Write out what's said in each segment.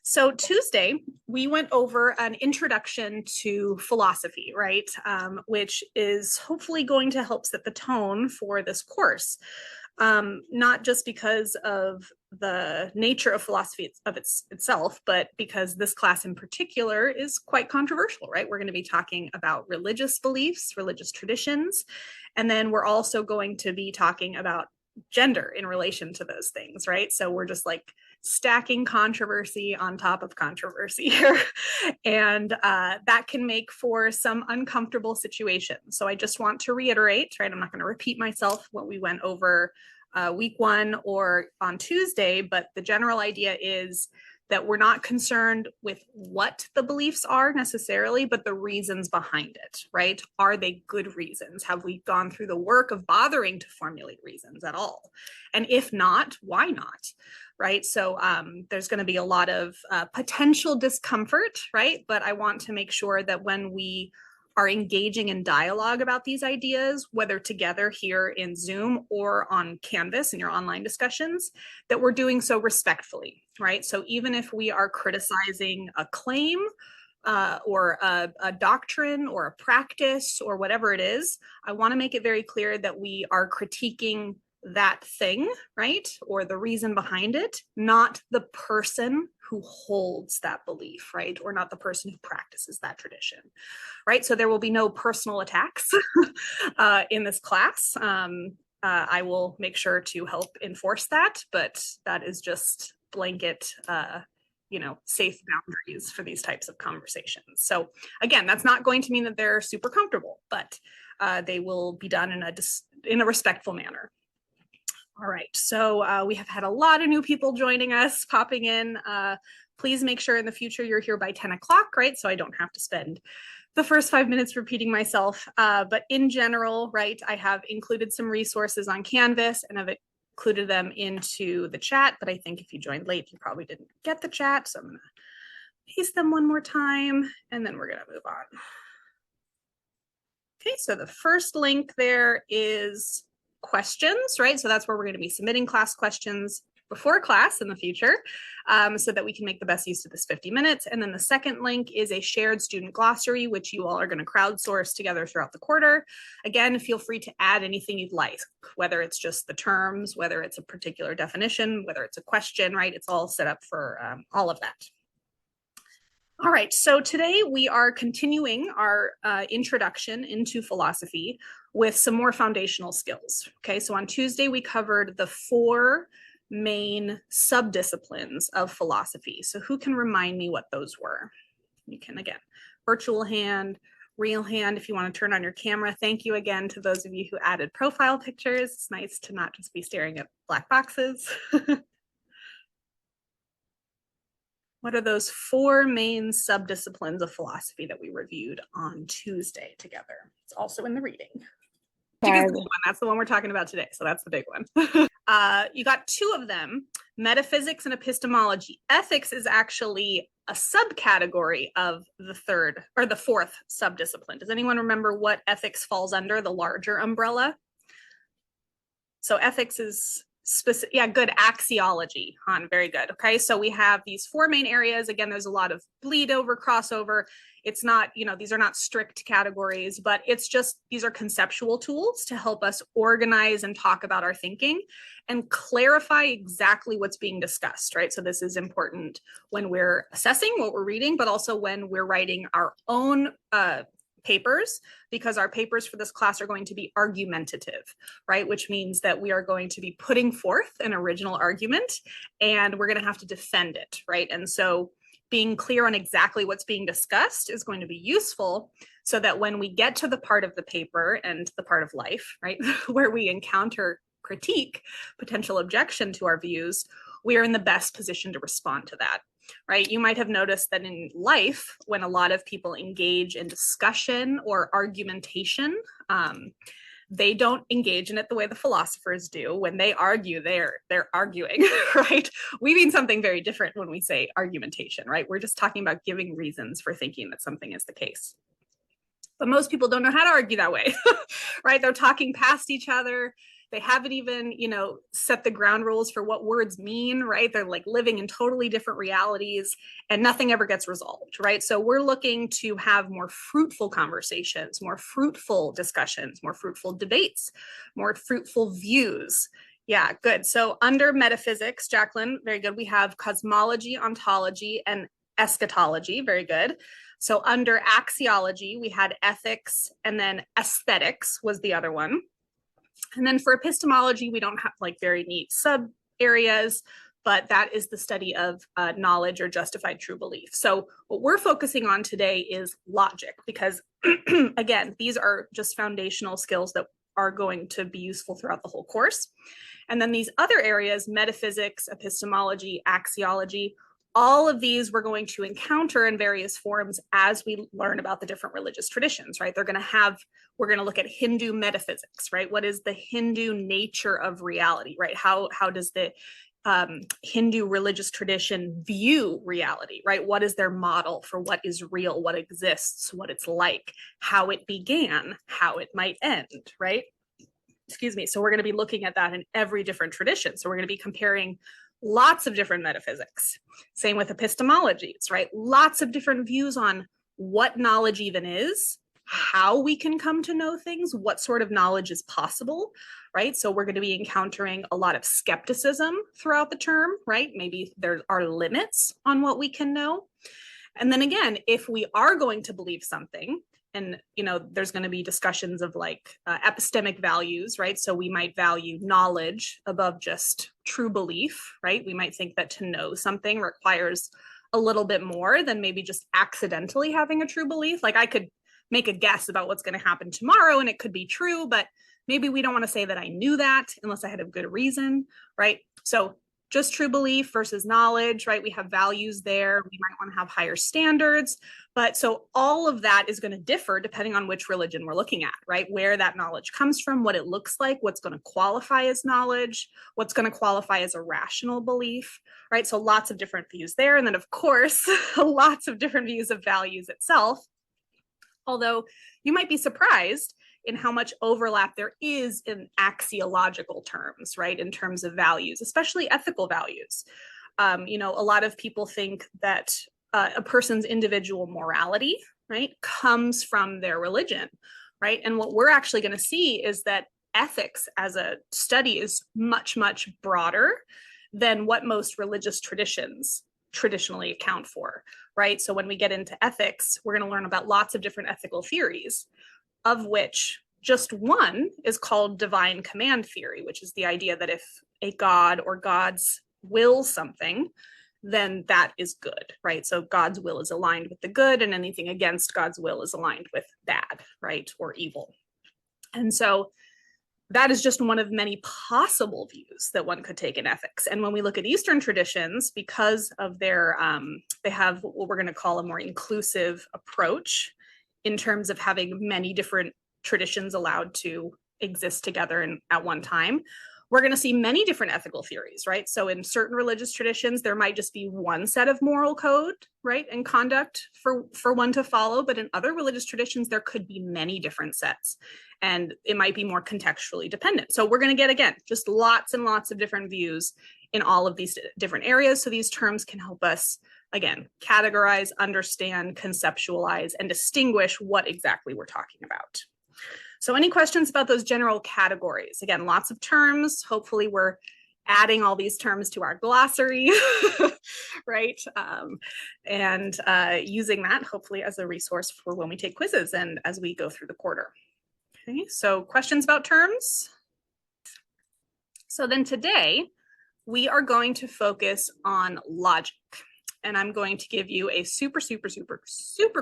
So Tuesday, we went over an introduction to philosophy, right? Which is hopefully going to help set the tone for this course. Not just because of the nature of philosophy itself, but because this class in particular is quite controversial, right? We're going to be talking about religious beliefs, religious traditions, and then we're also going to be talking about gender in relation to those things, right? So we're just like stacking controversy on top of controversy here. And that can make for some uncomfortable situations. So I just want to reiterate, right? I'm not going to repeat myself what we went over week one or on Tuesday, but the general idea is that we're not concerned with what the beliefs are necessarily, but the reasons behind it, right? Are they good reasons? Have we gone through the work of bothering to formulate reasons at all? And if not, why not? Right? So there's going to be a lot of potential discomfort, right? But I want to make sure that when we are engaging in dialogue about these ideas, whether together here in Zoom or on Canvas in your online discussions, that we're doing so respectfully, right? So even if we are criticizing a claim or a doctrine or a practice or whatever it is, I want to make it very clear that we are critiquing that thing, right? Or the reason behind it, not the person who holds that belief, right? Or not the person who practices that tradition, right? So there will be no personal attacks in this class. I will make sure to help enforce that, but that is just blanket, safe boundaries for these types of conversations. So again, that's not going to mean that they're super comfortable, but they will be done in a respectful manner. All right, so we have had a lot of new people joining us, popping in. Please make sure in the future you're here by 10 o'clock, right? So I don't have to spend the first 5 minutes repeating myself. But in general, right, I have included some resources on Canvas and I've included them into the chat. But I think if you joined late, you probably didn't get the chat. So I'm going to paste them one more time and then we're going to move on. Okay, so the first link there is questions, right? So that's where we're going to be submitting class questions before class in the future so that we can make the best use of this 50 minutes. And then the second link is a shared student glossary, which you all are going to crowdsource together throughout the quarter. Again, feel free to add anything you'd like, whether it's just the terms, whether it's a particular definition, whether it's a question, right? It's all set up for all of that. All right, so today we are continuing our introduction into philosophy with some more foundational skills. Okay, so on Tuesday we covered the 4 main subdisciplines of philosophy. So who can remind me what those were? You can, again, virtual hand, real hand, if you want to turn on your camera. Thank you again to those of you who added profile pictures. It's nice to not just be staring at black boxes. What are those 4 main subdisciplines of philosophy that we reviewed on Tuesday together? It's also in the reading. That's the one we're talking about today, so that's the big one. You got 2 of them, metaphysics and epistemology. Ethics is actually a subcategory of the 4th subdiscipline. Does anyone remember what ethics falls under, the larger umbrella? So ethics is specific, yeah, good, axiology, Han, very good. Okay, so we have these 4 main areas. Again, there's a lot of bleed over, crossover. It's not, these are not strict categories, but it's just, these are conceptual tools to help us organize and talk about our thinking and clarify exactly what's being discussed, right? So this is important when we're assessing what we're reading, but also when we're writing our own papers, because our papers for this class are going to be argumentative, right? Which means that we are going to be putting forth an original argument and we're going to have to defend it, right? And so being clear on exactly what's being discussed is going to be useful so that when we get to the part of the paper and the part of life, right, where we encounter critique, potential objection to our views, we are in the best position to respond to that. Right? You might have noticed that in life, when a lot of people engage in discussion or argumentation, they don't engage in it the way the philosophers do. When they argue, they're arguing, right? We mean something very different when we say argumentation, right? We're just talking about giving reasons for thinking that something is the case. But most people don't know how to argue that way, right? They're talking past each other. They haven't even, set the ground rules for what words mean, right? They're like living in totally different realities and nothing ever gets resolved, right? So we're looking to have more fruitful conversations, more fruitful discussions, more fruitful debates, more fruitful views. Yeah, good. So under metaphysics, Jacqueline, very good. We have cosmology, ontology, and eschatology, very good. So under axiology, we had ethics, and then aesthetics was the other one. And then for epistemology, we don't have like very neat sub areas, but that is the study of knowledge or justified true belief. So what we're focusing on today is logic, because again, these are just foundational skills that are going to be useful throughout the whole course. And then these other areas, metaphysics, epistemology, axiology, all of these we're going to encounter in various forms as we learn about the different religious traditions, right? We're going to look at Hindu metaphysics, right? What is the Hindu nature of reality, right? How does the Hindu religious tradition view reality, right? What is their model for what is real, what exists, what it's like, how it began, how it might end, right? Excuse me. So we're going to be looking at that in every different tradition. So we're going to be comparing lots of different metaphysics. Same with epistemologies, right? Lots of different views on what knowledge even is, how we can come to know things, what sort of knowledge is possible, right? So we're going to be encountering a lot of skepticism throughout the term, right? Maybe there are limits on what we can know. And then again, if we are going to believe something, and there's going to be discussions of like epistemic values, right? So we might value knowledge above just true belief, right? We might think that to know something requires a little bit more than maybe just accidentally having a true belief. Like I could make a guess about what's going to happen tomorrow and it could be true, but maybe we don't want to say that I knew that unless I had a good reason, right? So just true belief versus knowledge, right? We have values there. We might want to have higher standards. But so all of that is going to differ depending on which religion we're looking at, right? Where that knowledge comes from, what it looks like, what's going to qualify as knowledge, what's going to qualify as a rational belief, right? So lots of different views there. And then of course, lots of different views of values itself. Although you might be surprised in how much overlap there is in axiological terms, right? In terms of values, especially ethical values. A lot of people think that a person's individual morality, right, comes from their religion, right? And what we're actually going to see is that ethics as a study is much, much broader than what most religious traditions traditionally account for, right? So when we get into ethics, we're going to learn about lots of different ethical theories, of which just one is called divine command theory, which is the idea that if a god or gods will something, then that is good, right? So God's will is aligned with the good, and anything against God's will is aligned with bad, right? Or evil. And so that is just one of many possible views that one could take in ethics. And when we look at Eastern traditions, because of their, they have what we're going to call a more inclusive approach in terms of having many different traditions allowed to exist together at one time, we're going to see many different ethical theories, right? So in certain religious traditions, there might just be one set of moral code, right, and conduct for one to follow. But in other religious traditions, there could be many different sets, and it might be more contextually dependent. So we're going to get, again, just lots and lots of different views in all of these different areas. So these terms can help us, again, categorize, understand, conceptualize, and distinguish what exactly we're talking about. So any questions about those general categories? Again, lots of terms. Hopefully we're adding all these terms to our glossary, right? And using that hopefully as a resource for when we take quizzes and as we go through the quarter. Okay, so questions about terms? So then today we are going to focus on logic. And I'm going to give you a super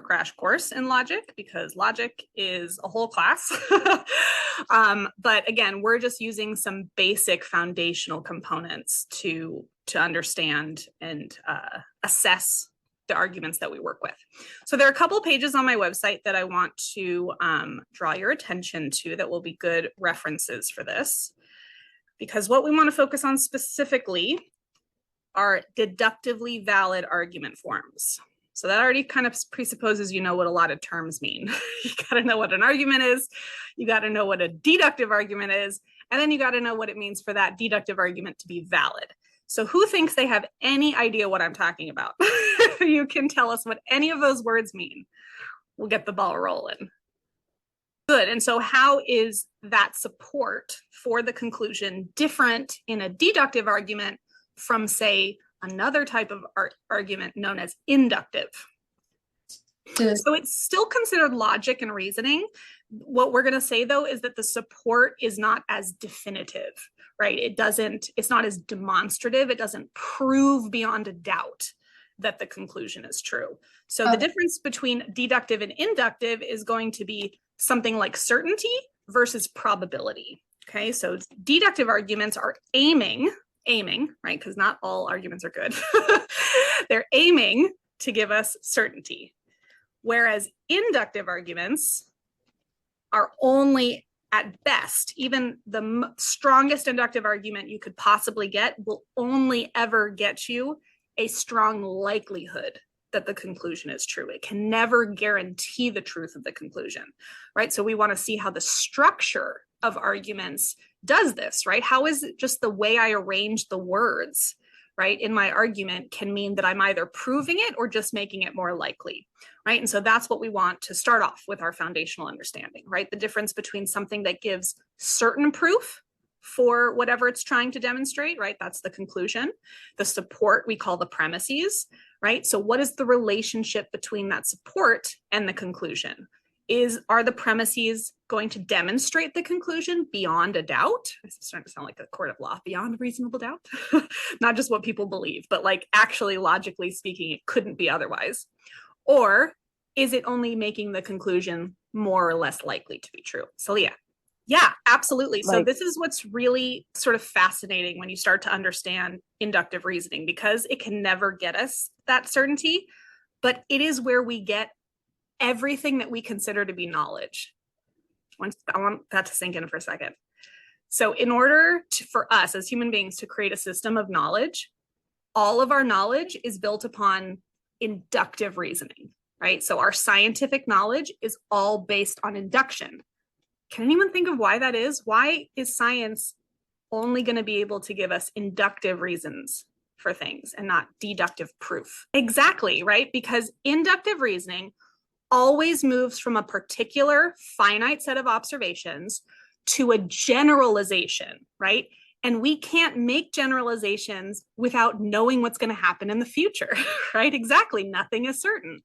crash course in logic, because logic is a whole class. But again, we're just using some basic foundational components to understand and assess the arguments that we work with. So there are a couple of pages on my website that I want to draw your attention to that will be good references for this, because what we want to focus on specifically are deductively valid argument forms. So that already kind of presupposes you know what a lot of terms mean. You got to know what an argument is. You got to know what a deductive argument is. And then you got to know what it means for that deductive argument to be valid. So who thinks they have any idea what I'm talking about? You can tell us what any of those words mean. We'll get the ball rolling. Good. And so how is that support for the conclusion different in a deductive argument from, say, another type of argument known as inductive? So it's still considered logic and reasoning. What we're going to say, though, is that the support is not as definitive, right? It's not as demonstrative. It doesn't prove beyond a doubt that the conclusion is true. So the difference between deductive and inductive is going to be something like certainty versus probability. Okay, so deductive arguments are aiming, right? Because not all arguments are good. They're aiming to give us certainty. Whereas inductive arguments are only at best, even the strongest inductive argument you could possibly get will only ever get you a strong likelihood that the conclusion is true. It can never guarantee the truth of the conclusion, right? So we want to see how the structure of arguments does this, right? How is it just the way I arrange the words, right, in my argument can mean that I'm either proving it or just making it more likely, right? And so that's what we want to start off with our foundational understanding, right? The difference between something that gives certain proof for whatever it's trying to demonstrate, right? That's the conclusion. The support we call the premises, right? So what is the relationship between that support and the conclusion? Are the premises going to demonstrate the conclusion beyond a doubt? This is starting to sound like a court of law, beyond reasonable doubt. Not just what people believe, but like actually logically speaking, it couldn't be otherwise. Or is it only making the conclusion more or less likely to be true? So yeah, absolutely. So this is what's really sort of fascinating when you start to understand inductive reasoning, because it can never get us that certainty, but it is where we get everything that we consider to be knowledge. I want that to sink in for a second. So in order for us as human beings to create a system of knowledge, all of our knowledge is built upon inductive reasoning, right? So our scientific knowledge is all based on induction. Can anyone think of why that is? Why is science only going to be able to give us inductive reasons for things and not deductive proof? Exactly, right? Because inductive reasoning always moves from a particular finite set of observations to a generalization, right? And we can't make generalizations without knowing what's going to happen in the future, right? Exactly. Nothing is certain.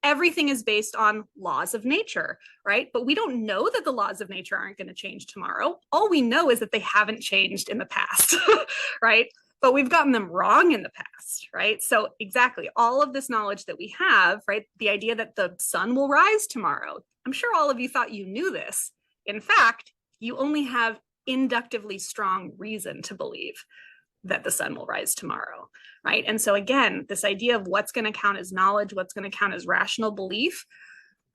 Everything is based on laws of nature, right? But we don't know that the laws of nature aren't going to change tomorrow. All we know is that they haven't changed in the past, right? But we've gotten them wrong in the past, right? So exactly, all of this knowledge that we have, right? The idea that the sun will rise tomorrow. I'm sure all of you thought you knew this. In fact, you only have inductively strong reason to believe that the sun will rise tomorrow, right? And so again, this idea of what's going to count as knowledge, what's going to count as rational belief,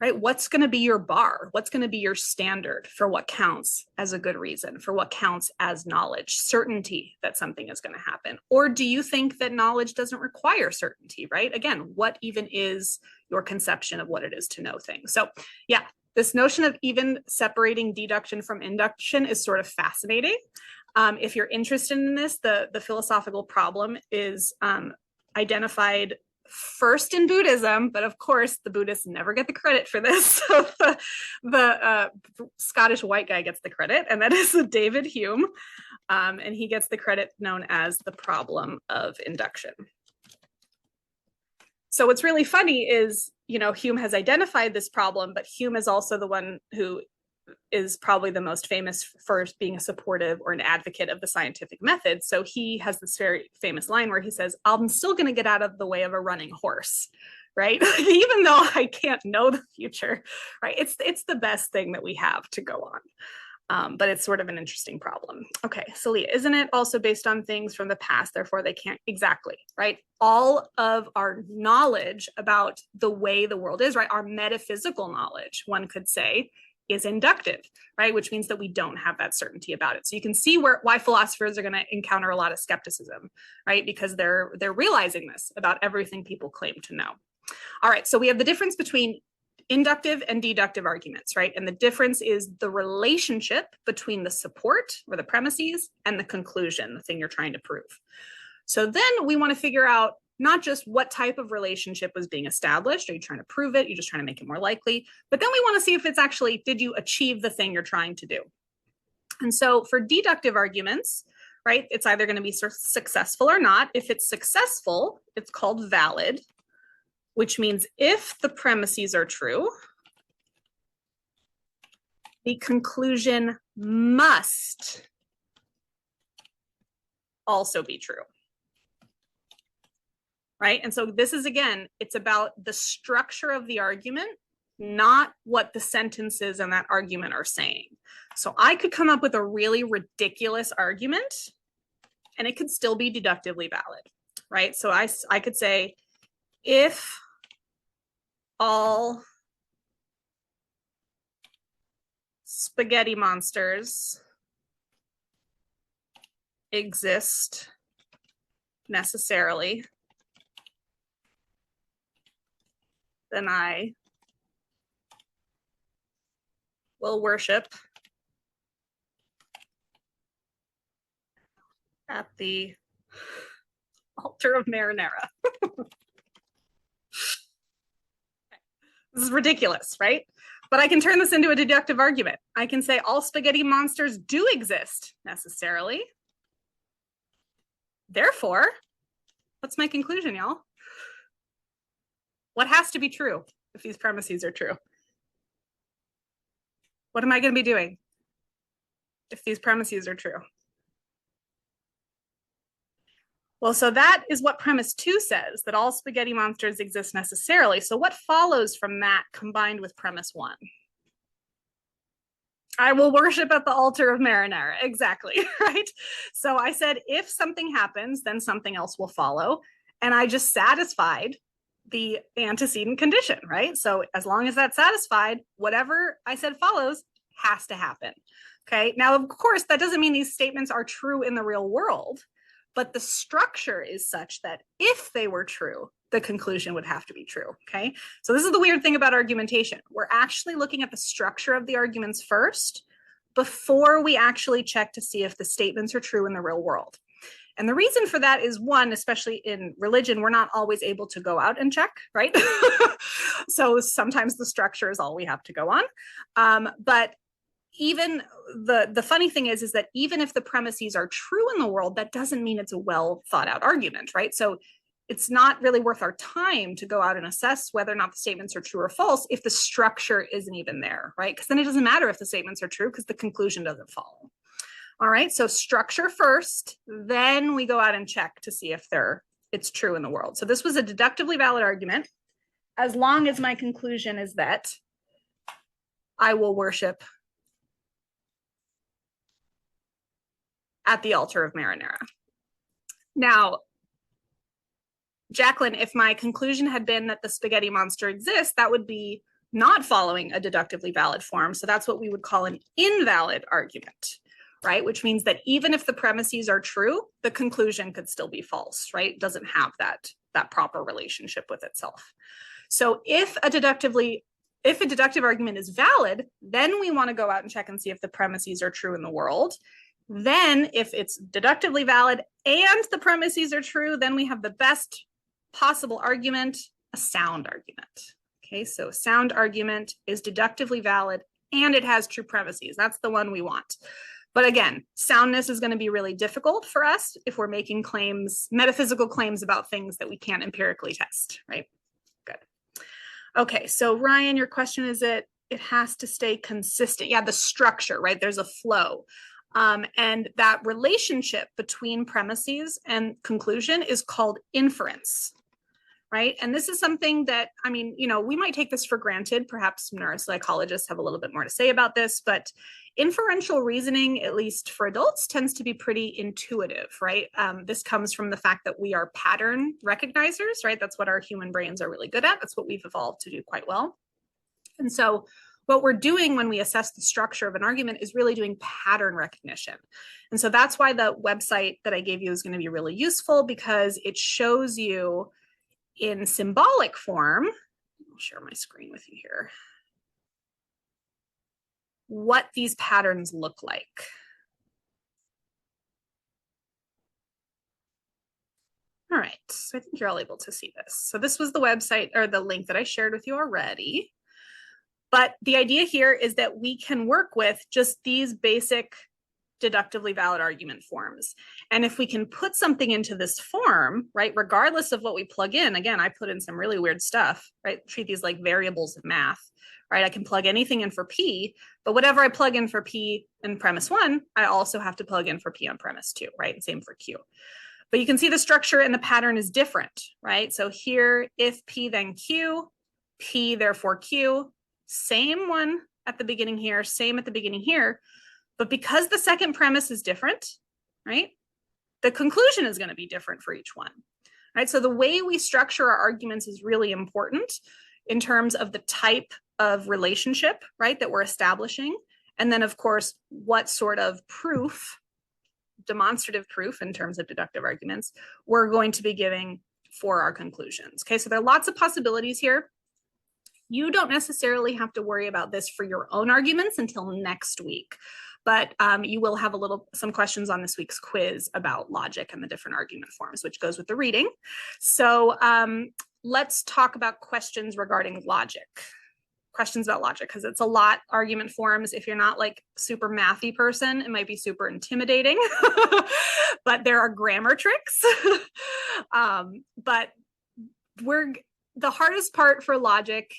right? What's going to be your bar? What's going to be your standard for what counts as a good reason, for what counts as knowledge, certainty that something is going to happen? Or do you think that knowledge doesn't require certainty, right? Again, what even is your conception of what it is to know things? So yeah, this notion of even separating deduction from induction is sort of fascinating. If you're interested in this, the philosophical problem is identified first in Buddhism, but of course the Buddhists never get the credit for this. So the Scottish white guy gets the credit, and that is David Hume, and he gets the credit known as the problem of induction. So what's really funny is, you know, Hume has identified this problem, but Hume is also the one who is probably the most famous for being a supportive or an advocate of the scientific method. So he has this very famous line where he says, I'm still going to get out of the way of a running horse, right? Even though I can't know the future, right? It's the best thing that we have to go on. But it's sort of an interesting problem. Okay, so Leah, isn't it also based on things from the past, therefore they can't, exactly, right? All of our knowledge about the way the world is, right? Our metaphysical knowledge, one could say, is inductive, right? Which means that we don't have that certainty about it. So you can see why philosophers are going to encounter a lot of skepticism, right? Because they're realizing this about everything people claim to know. All right, so we have the difference between inductive and deductive arguments, right? And the difference is the relationship between the support or the premises and the conclusion, the thing you're trying to prove. So then we want to figure out not just what type of relationship was being established. Are you trying to prove it? You're just trying to make it more likely. But then we want to see if it's actually, did you achieve the thing you're trying to do? And so for deductive arguments, right, it's either going to be successful or not. If it's successful, it's called valid, which means if the premises are true, the conclusion must also be true. Right? And so this is, again, it's about the structure of the argument, not what the sentences in that argument are saying. So I could come up with a really ridiculous argument and it could still be deductively valid, right? So I could say, if all spaghetti monsters exist necessarily, then I will worship at the altar of marinara. This is ridiculous, right? But I can turn this into a deductive argument. I can say all spaghetti monsters do exist necessarily. Therefore, what's my conclusion, y'all? What has to be true if these premises are true? What am I going to be doing if these premises are true? Well, so that is what premise 2 says, that all spaghetti monsters exist necessarily. So what follows from that combined with premise 1? I will worship at the altar of marinara. Exactly, right? So I said, if something happens, then something else will follow. And I just satisfied the antecedent condition, right? So as long as that's satisfied, whatever I said follows has to happen. Okay. Now, of course, that doesn't mean these statements are true in the real world, but the structure is such that if they were true, the conclusion would have to be true. Okay. So this is the weird thing about argumentation. We're actually looking at the structure of the arguments first before we actually check to see if the statements are true in the real world. And the reason for that is, one, especially in religion, we're not always able to go out and check, right? So sometimes the structure is all we have to go on. But even the funny thing is that even if the premises are true in the world, that doesn't mean it's a well thought out argument, right? So it's not really worth our time to go out and assess whether or not the statements are true or false if the structure isn't even there, right? Because then it doesn't matter if the statements are true because the conclusion doesn't follow. All right, so structure first, then we go out and check to see if it's true in the world. So this was a deductively valid argument, as long as my conclusion is that I will worship at the altar of marinara. Now, Jacqueline, if my conclusion had been that the spaghetti monster exists, that would be not following a deductively valid form. So that's what we would call an invalid argument, right? Which means that even if the premises are true, the conclusion could still be false, right? It doesn't have that proper relationship with itself. So if a deductive argument is valid, then we want to go out and check and see if the premises are true in the world. Then if it's deductively valid and the premises are true, then we have the best possible argument, a sound argument. Okay, so a sound argument is deductively valid and it has true premises. That's the one we want. But again, soundness is going to be really difficult for us if we're making claims, metaphysical claims about things that we can't empirically test, right? Good. Okay, so Ryan, your question is it has to stay consistent. Yeah, the structure, right? There's a flow. And that relationship between premises and conclusion is called inference, right? And this is something that, I mean, you know, we might take this for granted. Perhaps neuropsychologists have a little bit more to say about this, but inferential reasoning, at least for adults, tends to be pretty intuitive, right? This comes from the fact that we are pattern recognizers, right? That's what our human brains are really good at. That's what we've evolved to do quite well. And so what we're doing when we assess the structure of an argument is really doing pattern recognition. And so that's why the website that I gave you is going to be really useful, because it shows you in symbolic form. I'll share my screen with you here, what these patterns look like. All right, so I think you're all able to see this. So this was the website or the link that I shared with you already. But the idea here is that we can work with just these basic deductively valid argument forms. And if we can put something into this form, right, regardless of what we plug in, again, I put in some really weird stuff, right? Treat these like variables of math, right? I can plug anything in for P, but whatever I plug in for P in premise 1, I also have to plug in for P on premise 2, right? Same for Q. But you can see the structure and the pattern is different, right? So here, if P then Q, P therefore Q, same one at the beginning here, same at the beginning here. But because the second premise is different, right, the conclusion is going to be different for each one, right? So the way we structure our arguments is really important in terms of the type of relationship, right, that we're establishing. And then, of course, what sort of proof, demonstrative proof in terms of deductive arguments, we're going to be giving for our conclusions. Okay, so there are lots of possibilities here. You don't necessarily have to worry about this for your own arguments until next week, but you will have some questions on this week's quiz about logic and the different argument forms, which goes with the reading. So let's talk about questions regarding logic. Questions about logic, because it's a lot. Argument forms, if you're not like super mathy person, it might be super intimidating, but there are grammar tricks. But the hardest part for logic,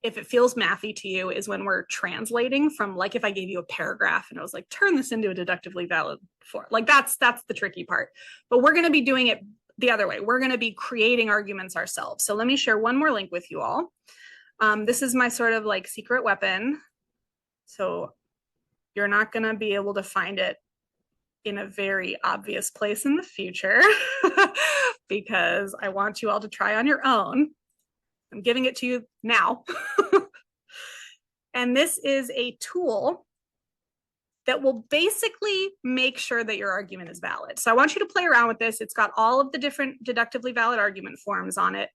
if it feels mathy to you, is when we're translating from, like, if I gave you a paragraph and I was like, turn this into a deductively valid form, like that's the tricky part. But we're going to be doing it the other way. We're going to be creating arguments ourselves. So let me share one more link with you all. This is my sort of like secret weapon. So you're not going to be able to find it in a very obvious place in the future because I want you all to try on your own. I'm giving it to you now. And this is a tool that will basically make sure that your argument is valid. So I want you to play around with this. It's got all of the different deductively valid argument forms on it.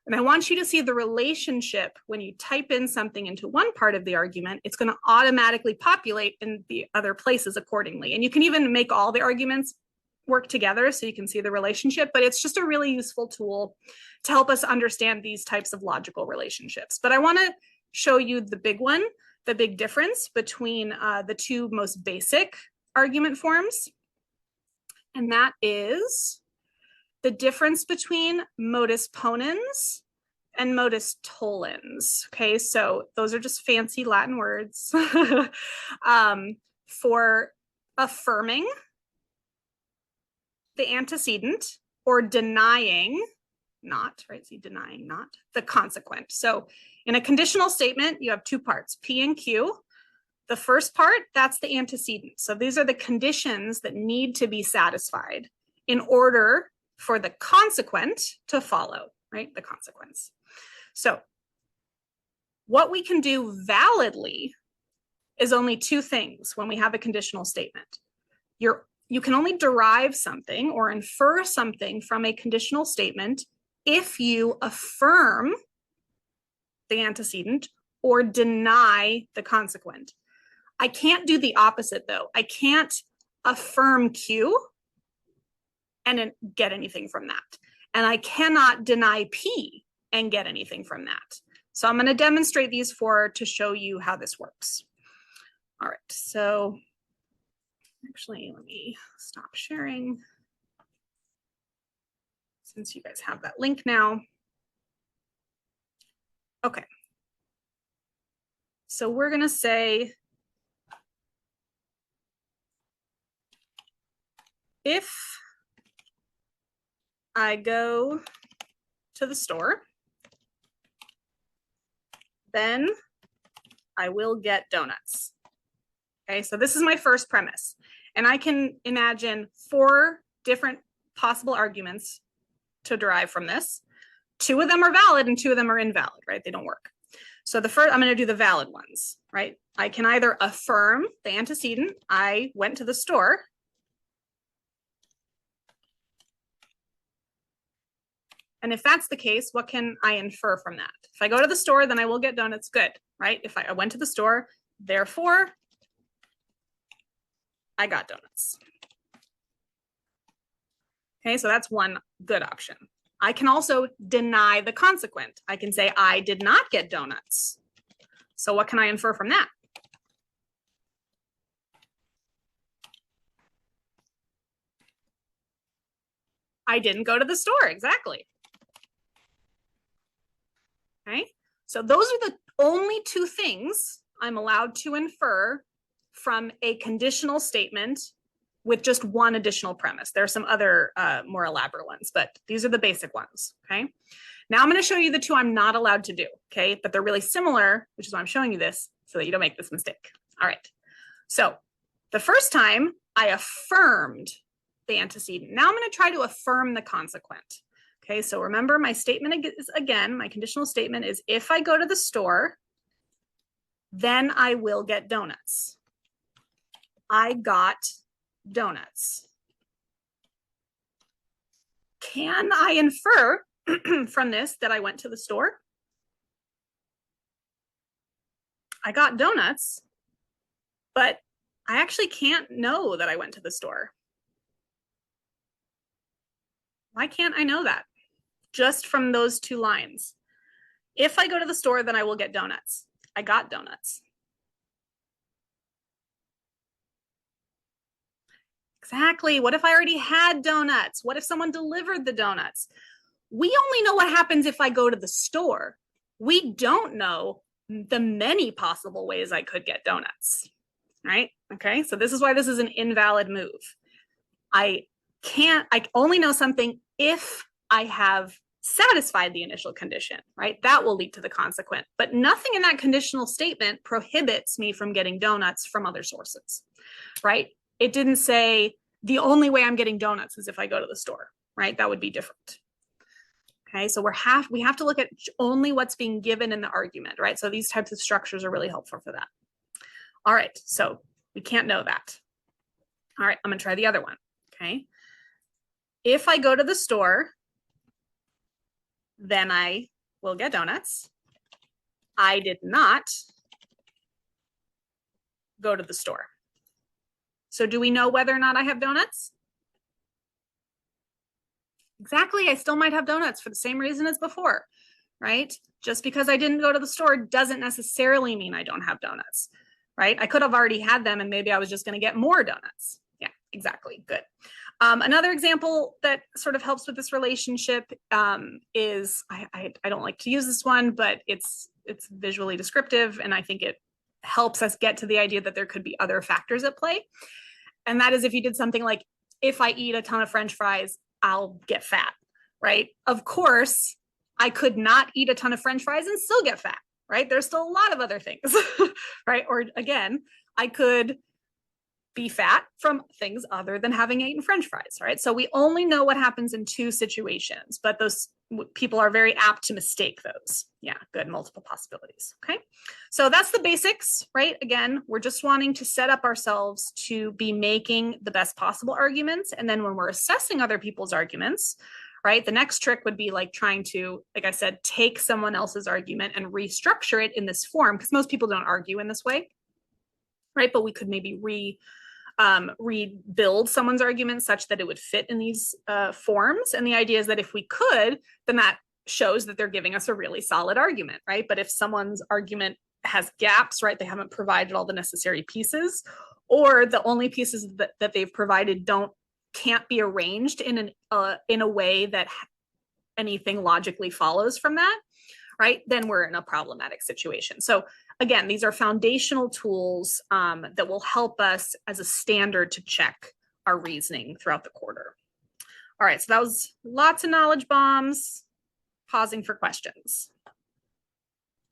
And I want you to see the relationship when you type in something into one part of the argument, it's going to automatically populate in the other places accordingly. And you can even make all the arguments work together so you can see the relationship, but it's just a really useful tool to help us understand these types of logical relationships. But I want to show you the big one, the big difference between the two most basic argument forms. And that is the difference between modus ponens and modus tollens. Okay, so those are just fancy Latin words for affirming the antecedent or denying not, right? See, denying not the consequent. So in a conditional statement, you have two parts, P and Q. The first part, that's the antecedent. So these are the conditions that need to be satisfied in order for the consequent to follow, right? The consequence. So what we can do validly is only two things when we have a conditional statement. You can only derive something or infer something from a conditional statement if you affirm the antecedent or deny the consequent. I can't do the opposite though. I can't affirm Q and get anything from that. And I cannot deny P and get anything from that. So I'm going to demonstrate these four to show you how this works. All right, so actually, let me stop sharing since you guys have that link now. Okay. So we're going to say, if I go to the store, then I will get donuts. Okay, so this is my first premise. And I can imagine 4 different possible arguments to derive from this. 2 of them are valid and 2 of them are invalid, right? They don't work. So the first, I'm going to do the valid ones, right? I can either affirm the antecedent, I went to the store, And if that's the case, what can I infer from that? If I go to the store, then I will get donuts. Good, right? If I went to the store, therefore, I got donuts. Okay, so that's one good option. I can also deny the consequent. I can say I did not get donuts. So what can I infer from that? I didn't go to the store, exactly. Okay, so those are the only two things I'm allowed to infer from a conditional statement with just one additional premise. There are some other more elaborate ones, but these are the basic ones, okay? Now I'm gonna show you the two I'm not allowed to do, okay? But they're really similar, which is why I'm showing you this, so that you don't make this mistake. All right, so the first time I affirmed the antecedent. Now I'm gonna try to affirm the consequent. Okay, so remember my statement is, again, my conditional statement is if I go to the store, then I will get donuts. I got donuts. Can I infer from this that I went to the store? I got donuts, but I actually can't know that I went to the store. Why can't I know that? Just from those two lines. If I go to the store, then I will get donuts. I got donuts. Exactly. What if I already had donuts? What if someone delivered the donuts? We only know what happens if I go to the store. We don't know the many possible ways I could get donuts, right? Okay, so this is why this is an invalid move. I only know something if I have satisfied the initial condition, right? That will lead to the consequent, but nothing in that conditional statement prohibits me from getting donuts from other sources, right? It didn't say the only way I'm getting donuts is if I go to the store, right? That would be different. Okay, so we have to look at only what's being given in the argument, right? So these types of structures are really helpful for that. All right, so we can't know that. All right, I'm gonna try the other one, okay? If I go to the store, then I will get donuts. I did not go to the store. So do we know whether or not I have donuts? Exactly, I still might have donuts for the same reason as before, right? Just because I didn't go to the store doesn't necessarily mean I don't have donuts, right? I could have already had them and maybe I was just gonna get more donuts. Yeah, exactly, good. Another example that sort of helps with this relationship is, I don't like to use this one, but it's visually descriptive and I think it helps us get to the idea that there could be other factors at play. And that is if you did something like, if I eat a ton of French fries, I'll get fat, right? Of course, I could not eat a ton of French fries and still get fat, right? There's still a lot of other things, right? Or again, I could be fat from things other than having eaten French fries, right? So we only know what happens in two situations, but those people are very apt to mistake those. Yeah, good, multiple possibilities, okay? So that's the basics, right? Again, we're just wanting to set up ourselves to be making the best possible arguments. And then when we're assessing other people's arguments, right, the next trick would be like trying to, like I said, take someone else's argument and restructure it in this form, because most people don't argue in this way, right? But we could maybe rebuild someone's argument such that it would fit in these forms. And the idea is that if we could, then that shows that they're giving us a really solid argument, right? But if someone's argument has gaps, right, they haven't provided all the necessary pieces, or the only pieces that they've provided can't be arranged in a way that anything logically follows from that, right, then we're in a problematic situation. So again, these are foundational tools that will help us as a standard to check our reasoning throughout the quarter. All right, so that was lots of knowledge bombs. Pausing for questions.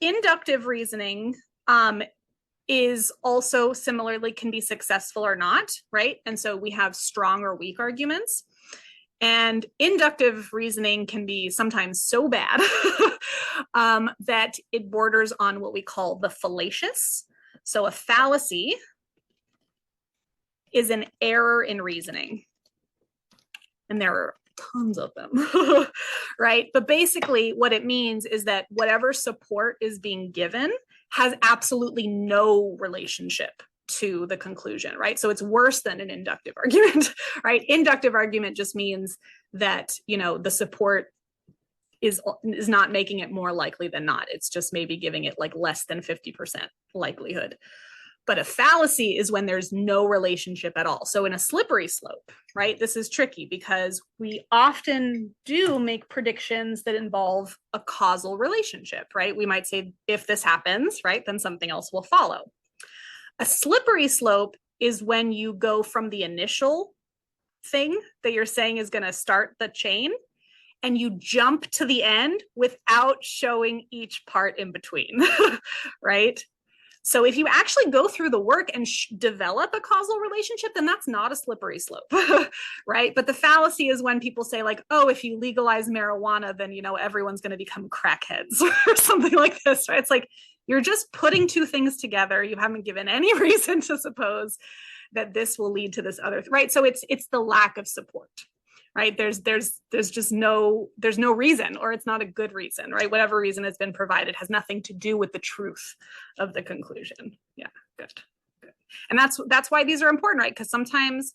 Inductive reasoning is also similarly can be successful or not, right? And so we have strong or weak arguments. And inductive reasoning can be sometimes so bad that it borders on what we call the fallacious. So a fallacy is an error in reasoning. And there are tons of them, right? But basically what it means is that whatever support is being given has absolutely no relationship to the conclusion, right? So it's worse than an inductive argument, right? Inductive argument just means that, the support is not making it more likely than not. It's just maybe giving it like less than 50% likelihood. But a fallacy is when there's no relationship at all. So in a slippery slope, right, this is tricky because we often do make predictions that involve a causal relationship, right? We might say, if this happens, right, then something else will follow. A slippery slope is when you go from the initial thing that you're saying is going to start the chain and you jump to the end without showing each part in between, right? So if you actually go through the work and develop a causal relationship, then that's not a slippery slope, right? But the fallacy is when people say like, oh, if you legalize marijuana, then, everyone's going to become crackheads or something like this, right? It's like, you're just putting two things together. You haven't given any reason to suppose that this will lead to this other, right? So it's the lack of support, right? There's just there's no reason, or it's not a good reason, right? Whatever reason has been provided has nothing to do with the truth of the conclusion. Yeah, good. And that's why these are important, right? Because sometimes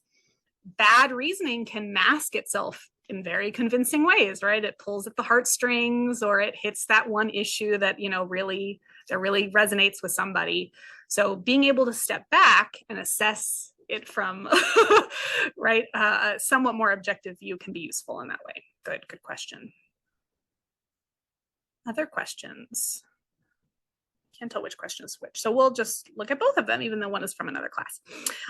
bad reasoning can mask itself in very convincing ways, right? It pulls at the heartstrings, or it hits that one issue that, really resonates with somebody. So being able to step back and assess it from right, a somewhat more objective view can be useful in that way. Good question. Other questions? Can't tell which question is which, so we'll just look at both of them, even though one is from another class.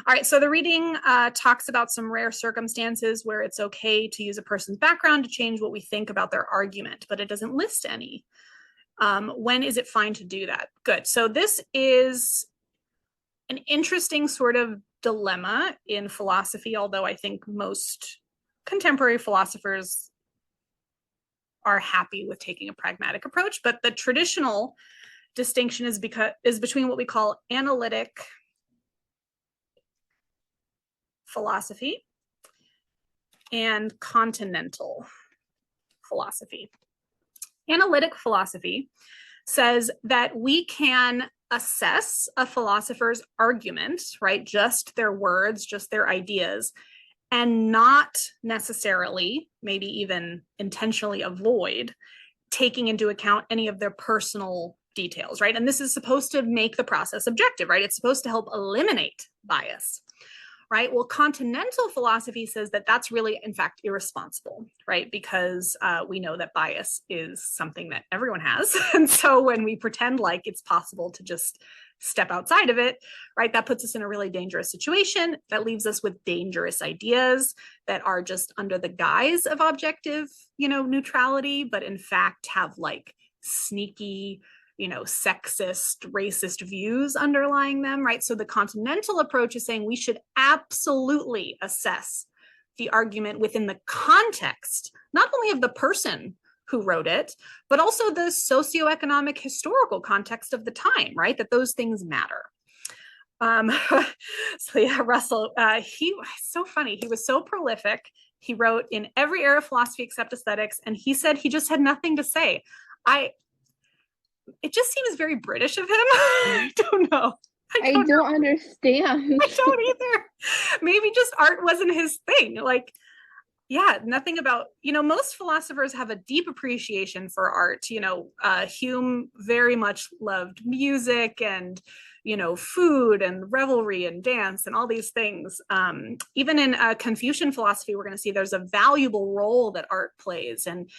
All right, so the reading talks about some rare circumstances where it's okay to use a person's background to change what we think about their argument, but it doesn't list any. When is it fine to do that? Good. So this is an interesting sort of dilemma in philosophy, although I think most contemporary philosophers are happy with taking a pragmatic approach. But the traditional distinction is between what we call analytic philosophy and continental philosophy. Analytic philosophy says that we can assess a philosopher's argument, right? Just their words, just their ideas, and not necessarily, maybe even intentionally avoid taking into account any of their personal details, right? And this is supposed to make the process objective, right? It's supposed to help eliminate bias, right? Well, continental philosophy says that that's really, in fact, irresponsible, right? Because we know that bias is something that everyone has. And so when we pretend like it's possible to just step outside of it, right, that puts us in a really dangerous situation. That leaves us with dangerous ideas that are just under the guise of objective, neutrality, but in fact have like sneaky, sexist, racist views underlying them, right? So the continental approach is saying we should absolutely assess the argument within the context, not only of the person who wrote it, but also the socioeconomic historical context of the time, right? That those things matter. So yeah, Russell, he was so funny. He was so prolific. He wrote in every era of philosophy except aesthetics, and he said he just had nothing to say. It just seems very British of him. I don't know. I don't understand. I don't either. Maybe just art wasn't his thing. Like, yeah, nothing about, most philosophers have a deep appreciation for art. Hume very much loved music and, food and revelry and dance and all these things. Even in Confucian philosophy, we're going to see there's a valuable role that art plays, and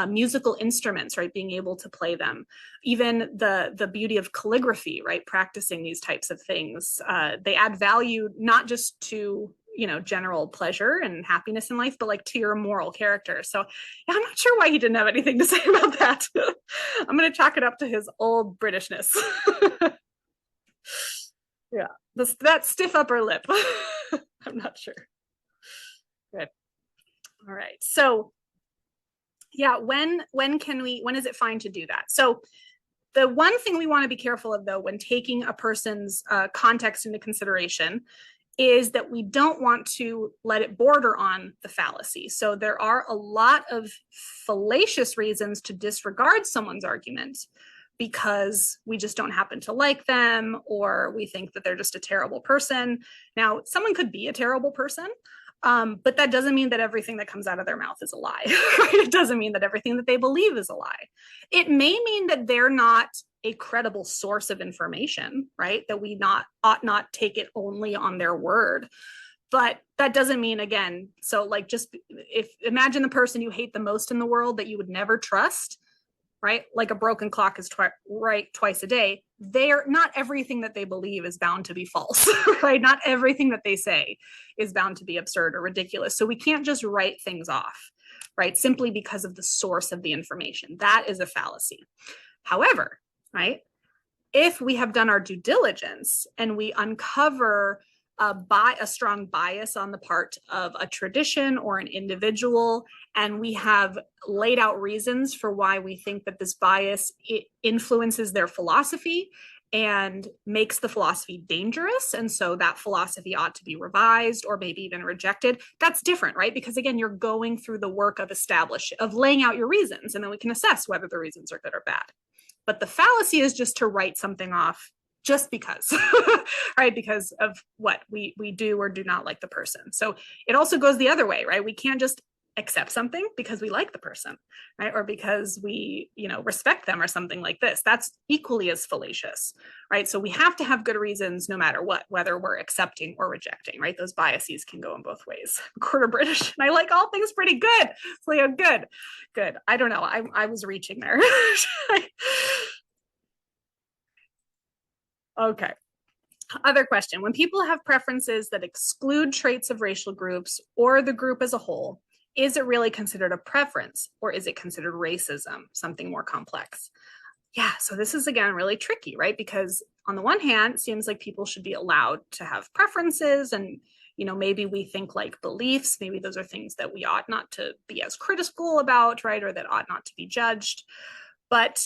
musical instruments, right, being able to play them. Even the beauty of calligraphy, right, practicing these types of things. They add value not just to general pleasure and happiness in life, but like to your moral character. So yeah, I'm not sure why he didn't have anything to say about that. I'm going to chalk it up to his old Britishness. Yeah, that stiff upper lip. I'm not sure. Good. All right. So yeah, when is it fine to do that? So the one thing we want to be careful of, though, when taking a person's context into consideration, is that we don't want to let it border on the fallacy. So there are a lot of fallacious reasons to disregard someone's argument because we just don't happen to like them, or we think that they're just a terrible person. Now, someone could be a terrible person, but that doesn't mean that everything that comes out of their mouth is a lie. Right? It doesn't mean that everything that they believe is a lie. It may mean that they're not a credible source of information, right? That we ought not take it only on their word. But that doesn't mean, again, so like just imagine the person you hate the most in the world that you would never trust, right? Like a broken clock is right twice a day. They're not everything that they believe is bound to be false, right? Not everything that they say is bound to be absurd or ridiculous. So we can't just write things off, right? Simply because of the source of the information. That is a fallacy. However, right, if we have done our due diligence and we uncover a strong bias on the part of a tradition or an individual, and we have laid out reasons for why we think that this bias influences their philosophy and makes the philosophy dangerous, and so that philosophy ought to be revised or maybe even rejected, that's different, right? Because again, you're going through the work of laying out your reasons, and then we can assess whether the reasons are good or bad. But the fallacy is just to write something off just because, right? Because of what we do or do not like the person. So it also goes the other way, right? We can't just accept something because we like the person, right? Or because we, respect them or something like this. That's equally as fallacious, right? So we have to have good reasons no matter what, whether we're accepting or rejecting, right? Those biases can go in both ways. I'm quarter British and I like all things pretty good. So yeah, good. I don't know. I was reaching there. Okay. Other question. When people have preferences that exclude traits of racial groups or the group as a whole, is it really considered a preference, or is it considered racism, something more complex? Yeah, so this is, again, really tricky, right? Because on the one hand, it seems like people should be allowed to have preferences, and maybe we think like beliefs, maybe those are things that we ought not to be as critical about, right? Or that ought not to be judged. But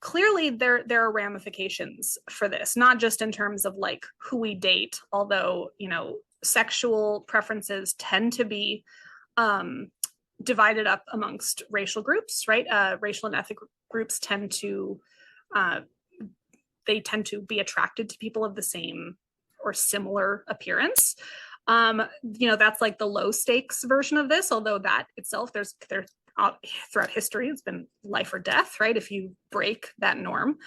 clearly there are ramifications for this, not just in terms of like who we date, although, sexual preferences tend to be divided up amongst racial groups, right? Racial and ethnic groups tend to be attracted to people of the same or similar appearance. That's like the low stakes version of this, although that itself, there's throughout history, it's been life or death, right? If you break that norm.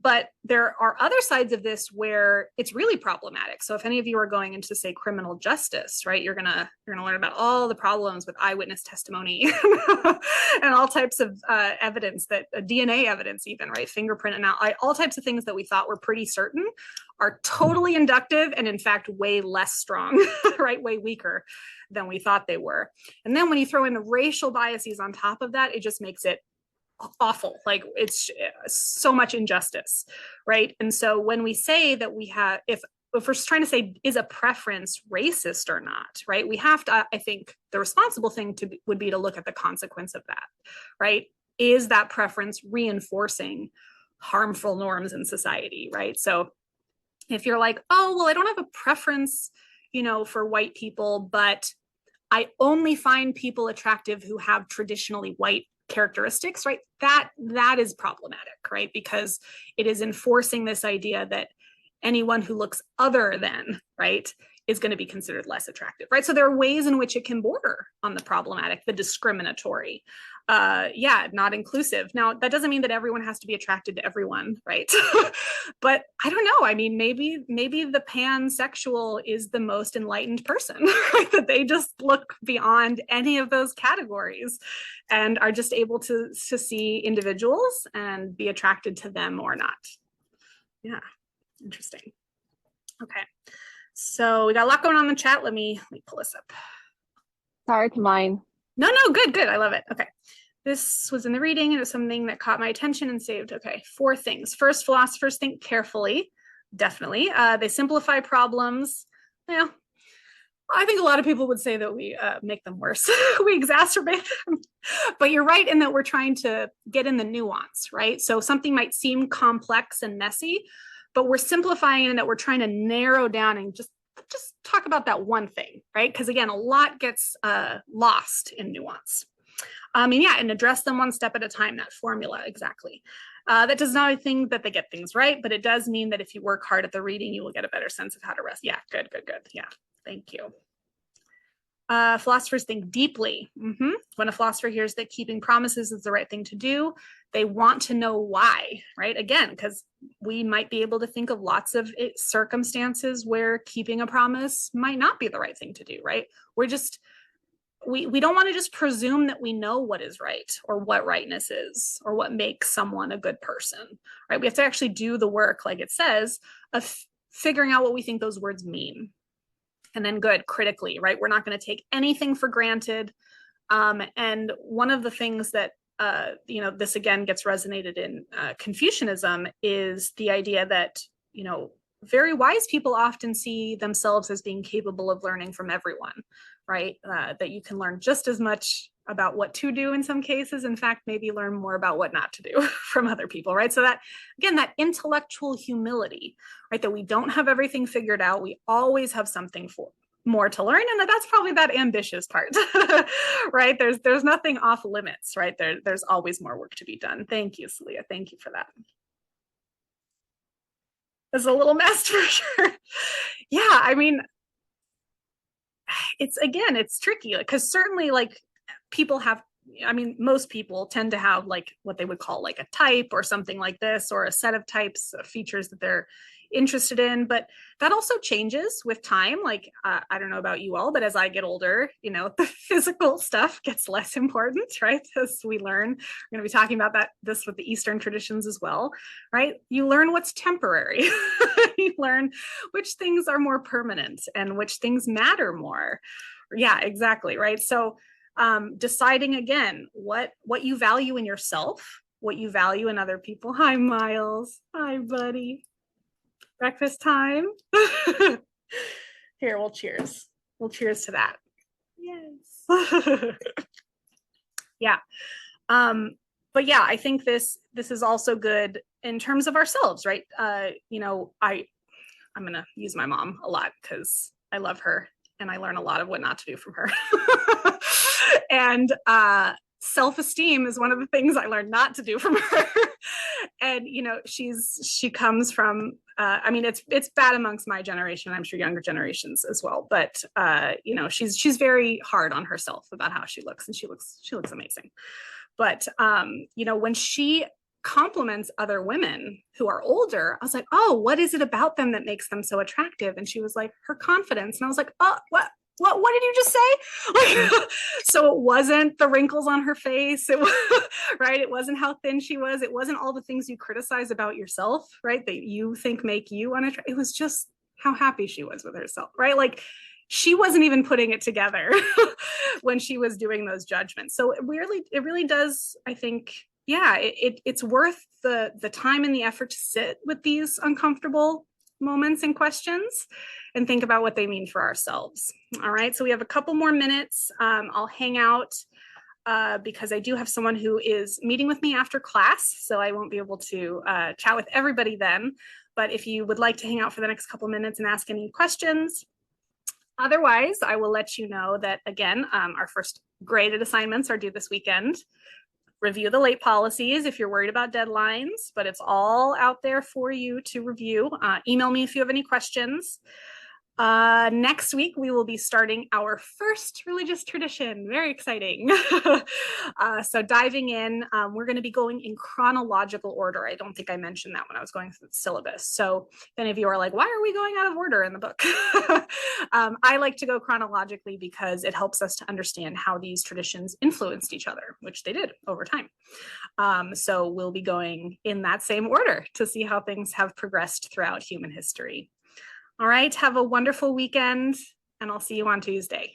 But there are other sides of this where it's really problematic. So if any of you are going into, say, criminal justice, right, you're gonna learn about all the problems with eyewitness testimony and all types of evidence, that DNA evidence, even, right, fingerprint analysis, all types of things that we thought were pretty certain are totally inductive and in fact way less strong, right, way weaker than we thought they were. And then when you throw in the racial biases on top of that, it just makes it awful. Like, it's so much injustice, right? And so when we say that we have, if we're trying to say, is a preference racist or not, right? We have to, I think the responsible thing would be to look at the consequence of that, right? Is that preference reinforcing harmful norms in society, right? So if you're like, oh, well, I don't have a preference, for white people, but I only find people attractive who have traditionally white characteristics, right? That is problematic, right? Because it is enforcing this idea that anyone who looks other than, right, is going to be considered less attractive, right? So there are ways in which it can border on the problematic, the discriminatory, not inclusive. Now, that doesn't mean that everyone has to be attracted to everyone, right? But I don't know. I mean, maybe the pansexual is the most enlightened person, right? That they just look beyond any of those categories and are just able to see individuals and be attracted to them or not. Yeah, interesting. Okay. So we got a lot going on in the chat. Let me pull this up. Sorry to mine. No, good. I love it. Okay. This was in the reading. It was something that caught my attention and saved. Okay. 4 things. First, philosophers think carefully. Definitely. They simplify problems. Well, I think a lot of people would say that we make them worse. We exacerbate them. But you're right in that we're trying to get in the nuance, right? So something might seem complex and messy, but we're simplifying in that we're trying to narrow down and just talk about that one thing, right? Because again, a lot gets lost in nuance. And address them one step at a time, that formula, exactly. That does not mean that they get things right, but it does mean that if you work hard at the reading, you will get a better sense of how to rest. Yeah, good. Yeah, thank you. Philosophers think deeply. When a philosopher hears that keeping promises is the right thing to do, they want to know why, right? Again, because we might be able to think of lots of circumstances where keeping a promise might not be the right thing to do, right? We don't want to just presume that we know what is right or what rightness is or what makes someone a good person, right? We have to actually do the work, like it says, of figuring out what we think those words mean. And then critically, right? We're not going to take anything for granted. And one of the things that, this again gets resonated in Confucianism is the idea that, very wise people often see themselves as being capable of learning from everyone, right? That you can learn just as much about what to do in some cases, in fact, maybe learn more about what not to do from other people, right? So that, again, that intellectual humility, right? That we don't have everything figured out. We always have something more to learn, and that's probably that ambitious part, right? There's nothing off limits, right? There's always more work to be done. Thank you, Celia. Thank you for that. It's a little mess for sure. Yeah, I mean, it's tricky because certainly people have, most people tend to have what they would call a type or something like this, or a set of types of features that they're interested in, but that also changes with time. I don't know about you all, but as I get older, the physical stuff gets less important, right? As we learn, we're going to be talking about this with the Eastern traditions as well, right? You learn what's temporary. You learn which things are more permanent and which things matter more. Yeah, exactly, right? So deciding again what you value in yourself, what you value in other people. Hi, Miles. Hi, buddy. Breakfast time. Here, we'll cheers. We'll cheers to that. Yes. Yeah. But yeah, I think this is also good in terms of ourselves, right? I'm gonna use my mom a lot because I love her and I learn a lot of what not to do from her. And self-esteem is one of the things I learned not to do from her. And she comes from it's bad amongst my generation, I'm sure younger generations as well, but she's very hard on herself about how she looks, and she looks amazing. But when she compliments other women who are older, I was like, oh, what is it about them that makes them so attractive? And she was like, her confidence. And I was like, oh, what did you just say? So it wasn't the wrinkles on her face, right? It wasn't how thin she was. It wasn't all the things you criticize about yourself, right? That you think make you unattractive. It was just how happy she was with herself, right? She wasn't even putting it together when she was doing those judgments. So it really does, I think, yeah, it's worth the time and the effort to sit with these uncomfortable moments and questions and think about what they mean for ourselves. All right, so we have a couple more minutes. I'll hang out because I do have someone who is meeting with me after class, so I won't be able to chat with everybody then. But if you would like to hang out for the next couple minutes and ask any questions, otherwise, I will let you know that, again, our first graded assignments are due this weekend. Review the late policies if you're worried about deadlines, but it's all out there for you to review. Email me if you have any questions. Next week, we will be starting our first religious tradition. Very exciting. So diving in, we're going to be going in chronological order. I don't think I mentioned that when I was going through the syllabus. So if any of you are like, why are we going out of order in the book? I like to go chronologically because it helps us to understand how these traditions influenced each other, which they did over time. So we'll be going in that same order to see how things have progressed throughout human history. All right, have a wonderful weekend, and I'll see you on Tuesday.